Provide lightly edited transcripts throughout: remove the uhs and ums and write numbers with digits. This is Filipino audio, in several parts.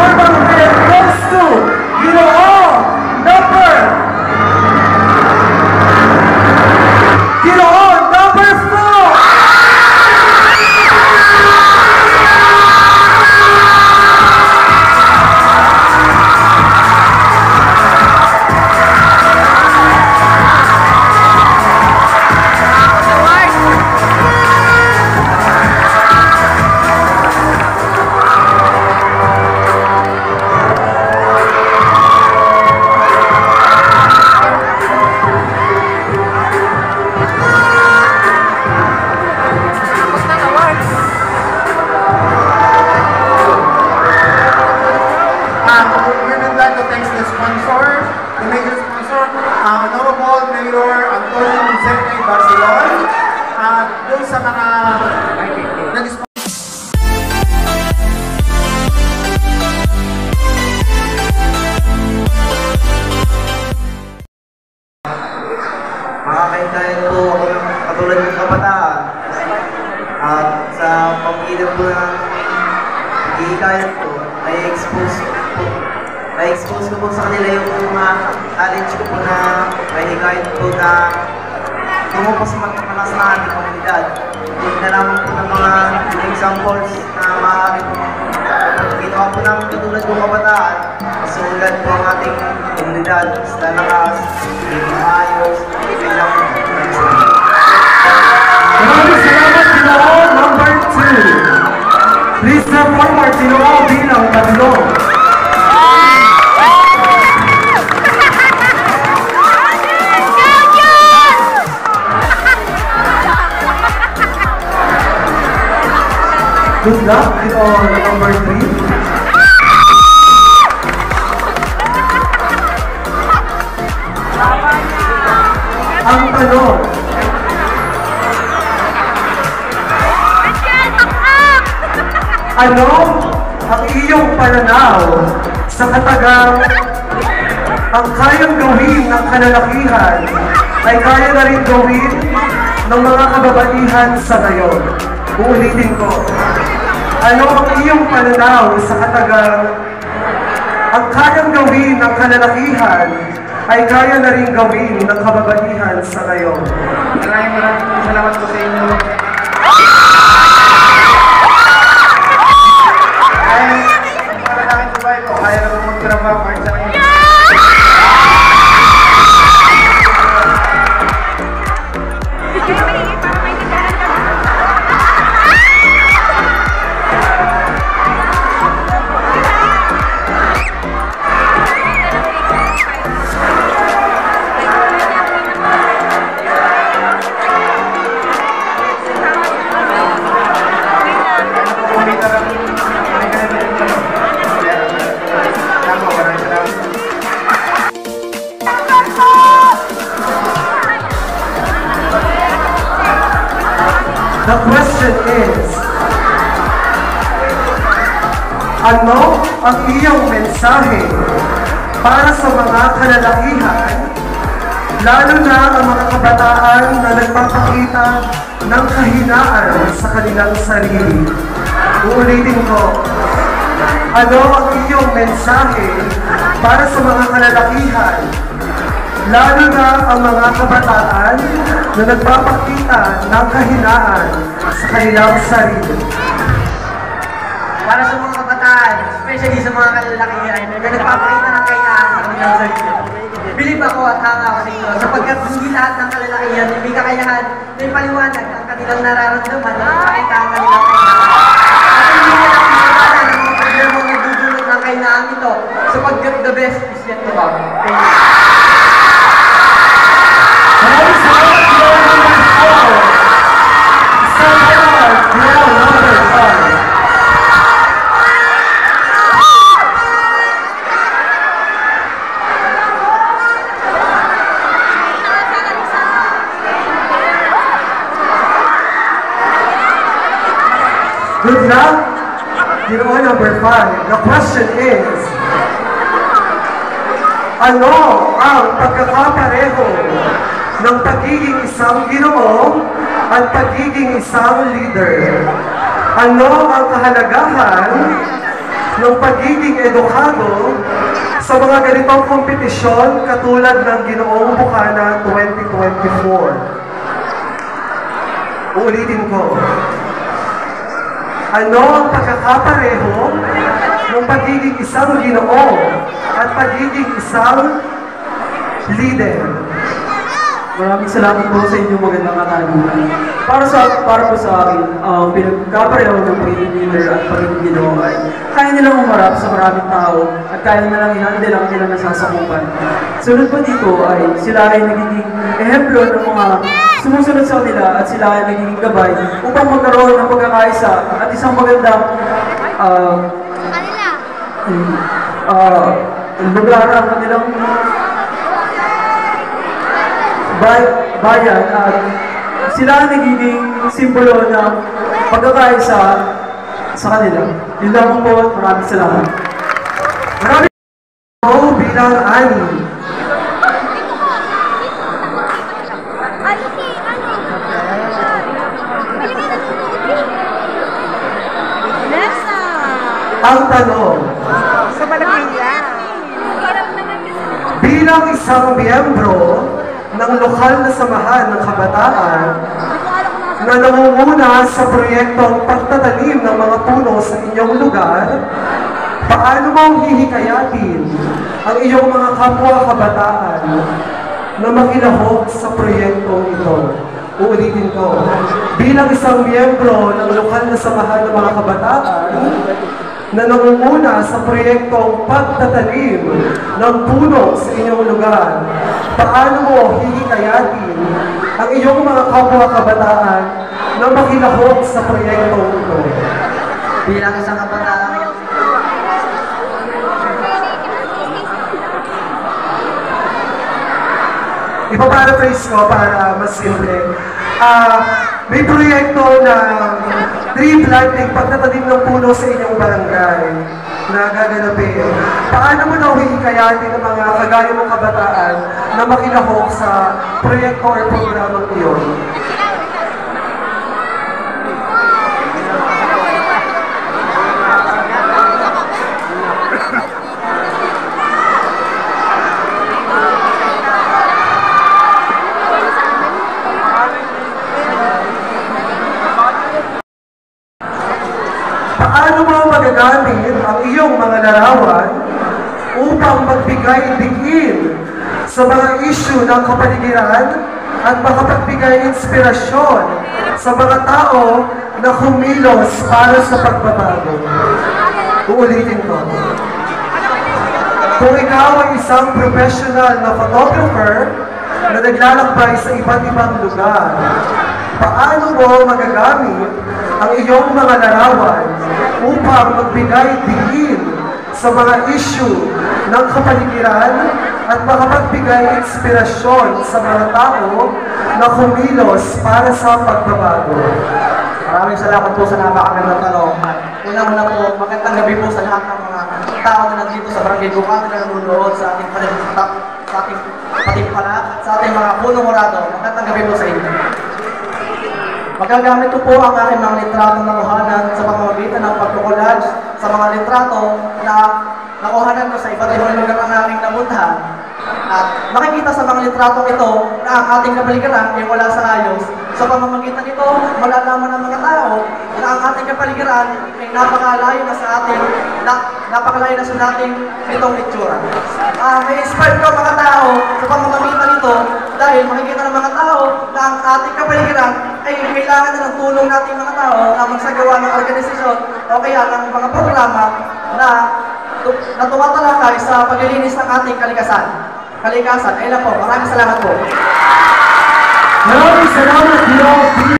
Habang red goes to Ginoong number 4. Makakaintayin po ako ng katulad ng kabataan at sa pamilya po na hihikayan ko, na-expose ko po sa kanila yung mga challenge ko po na mahihikayan po na tungo po sa magpapanas na ating komunidad. Nalaman po ng mga examples na maaari po ginawa po namin katulad ng kabataan. Sulat po ang ating komunidad sa lakas, ayos, Maraming salamat, Ginoong number 2. Please step forward, Ginoong bilang 3. Good luck, Ginoong number 3. Ang tanong, ano ang iyong pananaw sa katagang ang kayang gawin ng kalalakihan ay kaya na rin gawin ng mga kababaihan sa ngayon? Uulitin ko. Ano ang iyong pananaw sa katagang ang kayang gawin ng kalalakihan ay kaya na rin gawin ng kababaihan sa ngayon? Maraming salamat po sa inyo. Kaya na po magtrabaho kahit sa ngayon. The question is, ano ang iyong mensahe para sa mga kalalakihan, lalo na ang mga kabataan na nagpapakita ng kahinaan sa kanilang sarili? Uulitin ko, ano ang iyong mensahe para sa mga kalalakihan, lalo na ang mga kabataan na nagpapakita ng kahinaan sa kanilang sarili? Para sa mga kabataan, especially sa mga kalalakihan na nagpapakita ng kahinaan sa kanilang sarili. Bilib ako at hanga ako sa inyo, sapagkat hindi lahat ng kalalakihan ay may kakayahan na ipaliwanag ang kanilang nararamdaman at makita ang kanilang kahinaan. At hindi nila pinagpapala ng mga problemang nagdudulot ng kahinaan ito, sapagkat the best is yet to come. Maraming salamat, Ginoong number 4. Step forward, Ginoong number 5. Good luck, Ginoong number 5. The question is, ano ang pagkakapareho ng pagiging isang Ginoo at pagiging isang leader? Ano ang kahalagahan ng pagiging edukado sa mga ganitong kompetisyon katulad ng Ginoong Bukana 2024. Uulitin ko. Ano ang pagkakapareho ng pagiging isang Ginoo at pagiging isang leader? Maraming salamat po sa inyong magandang katanungan. Para po sa akin, pinagkapareho ng pagiging leader at pagiging Ginoo ay kaya nilang umarap sa maraming tao at kaya nilang i-handle ang kanilang nasasakupan. Sunod po dito ay sila ay nagiging ehemplo ng mga sumusunod sa kanila at sila ay nagiging gabay upang magkaroon ng pagkakaisa at isang magandang lugar ang kanilang bayan at sila nagiging simbolo ng pagkakaisa sa kanila. Yun lang po, maraming salamat. Maraming salamat bilang ani. Ang tanong, bilang isang miyembro ng lokal na samahan ng kabataan na nangunguna sa proyektong pagtatanim ng mga puno sa inyong lugar, paano mo hihikayatin ang iyong mga kapwa kabataan na makilahok sa proyektong ito? Uulitin ko, bilang isang miyembro ng lokal na samahan ng mga kabataan na nangunguna sa proyektong pagtatanim ng puno sa inyong lugar, paano mo hihikayatin ang iyong mga kapwa kabataan na makilahok sa proyektong ito? Bilang isang kabataan, Ipaparaphrase ko para mas simple. May proyekto na tree planting, pagtatanim ng puno sa inyong barangay na gaganapin. Paano mo na hihikayatin ang mga kagaya mong kabataan na makilahok sa proyekto or programang iyon? Paano mo magagamit ang iyong mga larawan upang magbigay diin sa mga issue ng kapaligiran at makapagbigay inspirasyon sa mga tao na kumilos para sa pagbabago? Uulitin ko. Kung ikaw ay isang professional na photographer na naglalakbay sa iba't ibang lugar, paano mo magagamit ang iyong mga larawan upang magbigay diin sa mga issue ng kapaligiran at makapagbigay inspirasyon sa mga tao na kumilos para sa pagbabago? maraming salamat po sa napakagandang tanong. Una-una po, magandang gabi po sa lahat ng mga tao na nandito sa Barangay Bukana na nanonood sa ating patimpalat at sa ating mga punong orado. Magandang gabi po sa inyo. Magagamit ko po ang aking mga litratong nakuhanan sa pamamagitan ng pagkukolage sa mga litrato na nakuhanan ko sa iba't ibang lugar ng aking nabuntahan. At makikita sa mga litratong ito na ang ating kapaligiran ay wala sa ayos. Sa pamamagitan nito, malalaman ng mga tao na ang ating kapaligiran ay napakalayo na sa ating itong itsura. May inspire ko mga tao sa pamamagitan nito dahil makikita ng mga tao na ang ating kapaligiran ay kailangan na ng tulong nating mga tao na magsagawa ng organisasyon o kaya ng mga programa na tumatalakay sa paglilinis ng ating kalikasan. Ay lang po. Maraming salamat po. Maraming salamat, Lord.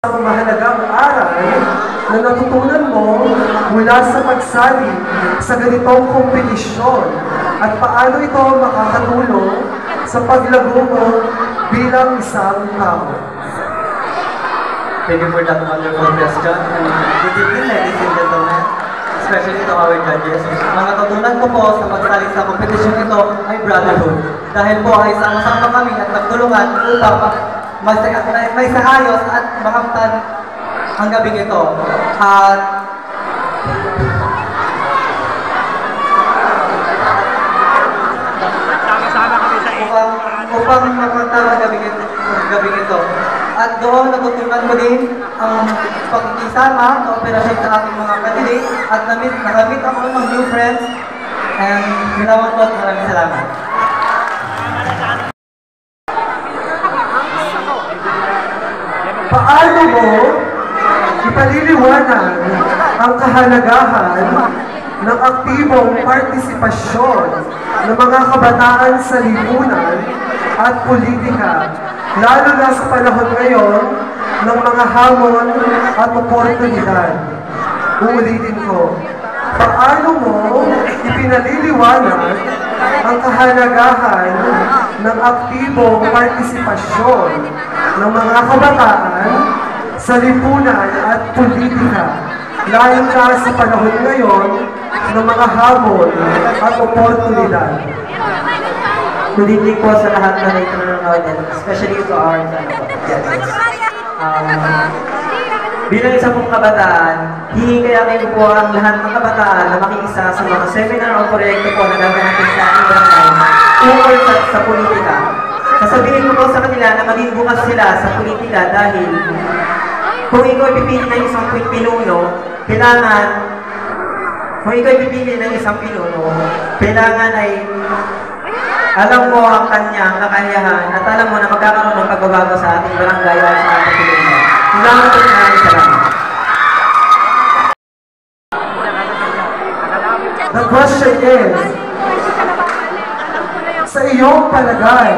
Ang mahalagang aral na natutunan mo mula sa pagsali sa ganitong kompetisyon at paano ito makakatulong sa paglago mo bilang isang tao. Thank you for that wonderful question. And good evening, ladies and gentlemen, especially to our judges. Ang natutunan ko po sa pagsali sa kompetisyon ito ay brotherhood. Dahil po ay sama-sama kami at nagtulungan upang may saayos at makamtan ang gabing ito. At natutunan ko din ang pakikisama, kooperasyon sa aking mga kandidates at nakamit ako ng new friends. And salamat po at maraming salamat. Paano mo ipaliliwanag ang kahalagahan ng aktibong partisipasyon ng mga kabataan sa lipunan at politika, lalo na sa panahon ngayon ng mga hamon at oportunidad? Uulitin ko, paano mo ipinaliliwanag ang kahalagahan ng aktibong partisipasyon ng mga kabataan sa lipunan at politika, lalo na sa panahon ngayon ng mga hamon at oportunidad? Good evening po sa lahat na nanonood, especially to our bilang isang pong kabataan, hihikayatin ko po ang lahat ng kabataan na makiisa sa mga seminar o proyekto po na gaganapin sa ating barangay tungkol sa politika. Sasabihin ko po sa kanila na maging bukas sila sa politika dahil kung ikaw ipipili ng isang pinuno, kailangan ay alam mo ang kanyang kakayahan at alam mo na magkakaroon ng pagbabago sa ating barangay at sa ating pilihan. Salamat po, maraming salamat. The question is, sa iyong palagay,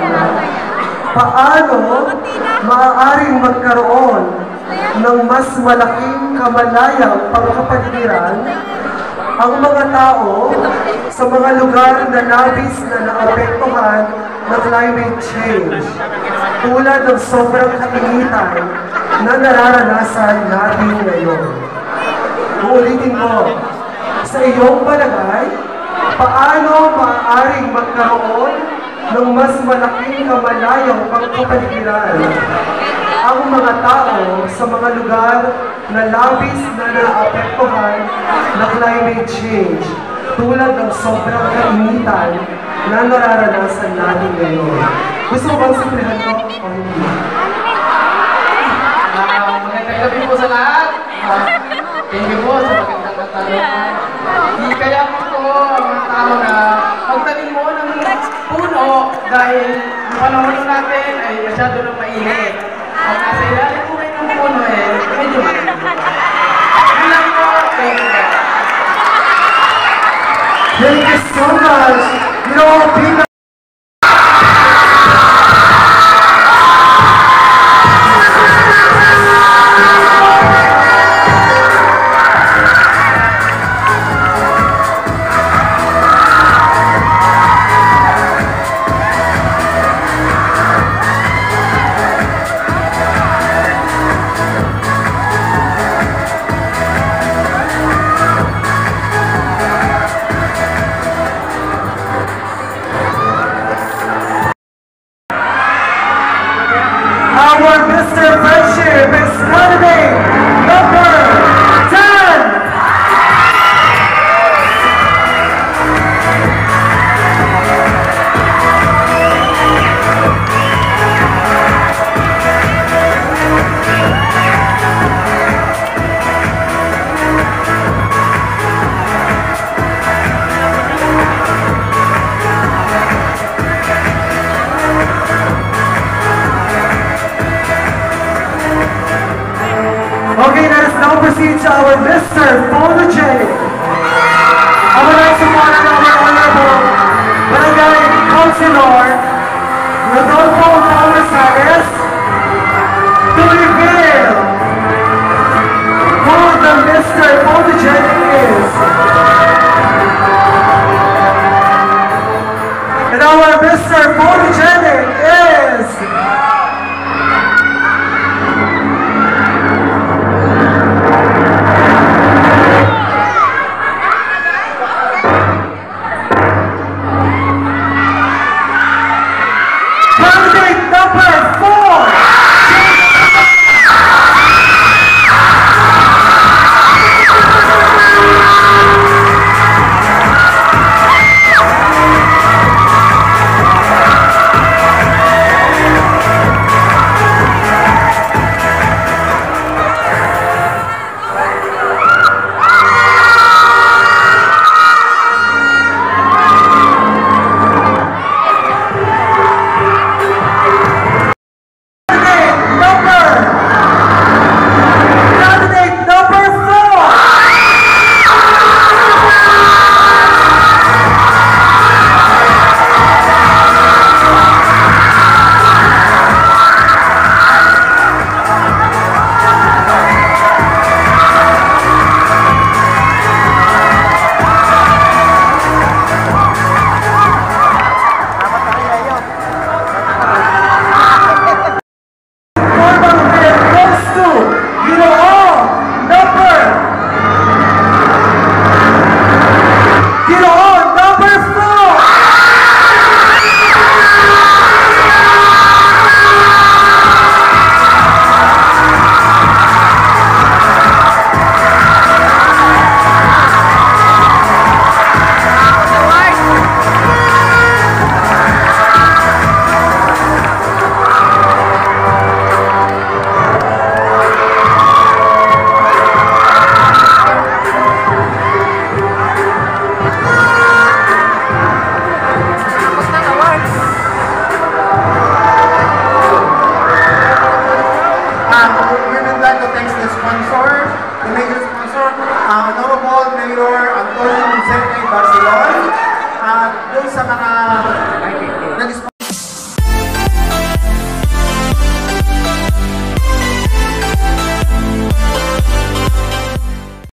paano maaaring magkaroon ng mas malaking kamalayang pagkapaligiran ang mga tao sa mga lugar na labis na naapektuhan ng climate change, tulad ng sobrang kainitan na nararanasan natin ngayon? Uulitin ko, sa iyong palagay, paano maaaring magkaroon ng mas malaking kamalayang pagkapaligiran ang mga tao sa mga lugar na labis na naapektuhan ng climate change, tulad ng sobrang kainitan na nararanasan natin ngayon? Gusto mo bang simplihan ko o hindi? Magandang gabi po sa lahat. Thank you po sa magandang katanungan. Hikayatin ko ang mga tao na magtanim mo ng puno dahil ang panahon natin ay masyado nang mainit. Ang nasa ilalim po kayo ng puno medyo mainit. Yun lang po. Thank you. Thank you so much. You know, people. Our Mr. Friendship is candidate number 10! Okay, let us now proceed to our Mr. Photogenic. I would like to honor our Honorable Barangay Councilor Rodolfo Paulo-Saez to reveal who the Mr. Photogenic is. And our Mr. Photogenic is... sa mga